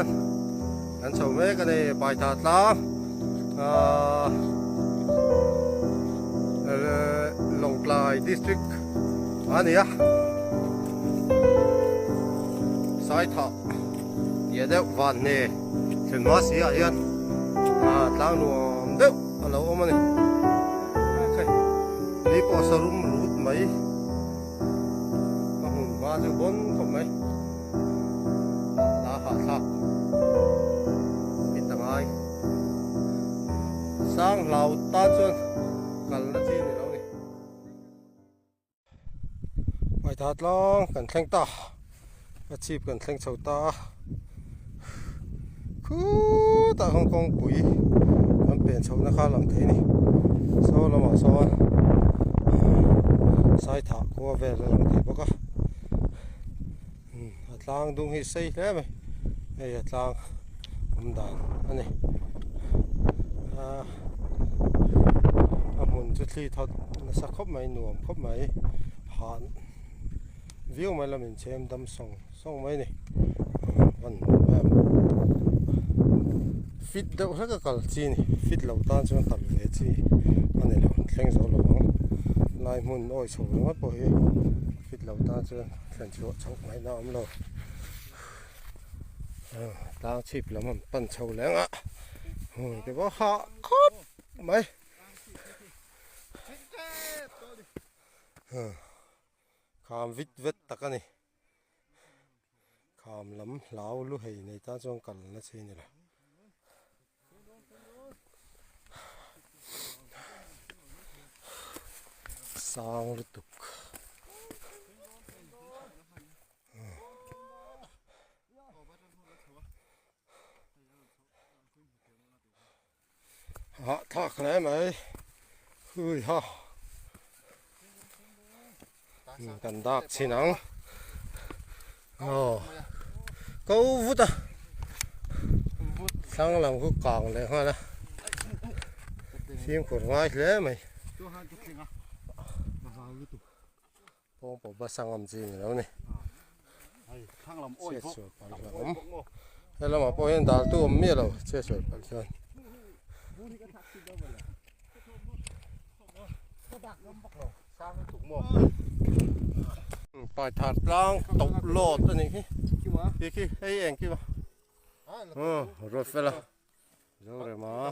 hiền anh sầu mấy cái này bài thật lắm Long Lai district anh nhá sai thọ giờ đấy van nè trên má xí à hiền lang nuông đấy alo ông này đi qua showroom rút mấy và chú bốn không mấy đã hạ thạc ít tầng ai sang lào ta chuan cần là gì nữa đâu nè bài thật long cần thanh ta và chip cần thanh sầu ta cứ ta không con bụi làm biển sầu nó khá làm thế này sau là mà sau sai thả qua về là làm thế bác ạ lang đúng hi xây thế mày đây lang đàn anh này muốn chút li thật nó sắc khóc mày nuông khóc mày hạn view mày là mình xem đâm song song mấy này vẫn fit đâu rất là cần chi này fit lâu tan cho cần để chi anh này là khen gió lâu lại muốn ôi sầu nó bồi fit lâu tan cho khen gió chọc mày nó ấm lâu đang chip là mình bận sầu lén ạ cái bó họ khóc mày khám vít vết tắc này khám lắm lão lú hầy này ta trong cần nó chơi này là sang liên tục họ thắc lấy mày ui ha cần đạc xin ăn câu vút à sang làm cái càng này ha nè phim của ngay lấy mày bông bông bắt sang làm gì nữa đâu này chết rồi phải lắm hay là mà bông hiện tại tôi không biết đâu chết rồi phải chơi bài thật lang tục lột đó này khi hay anh kia mà rồi phải là rồi mà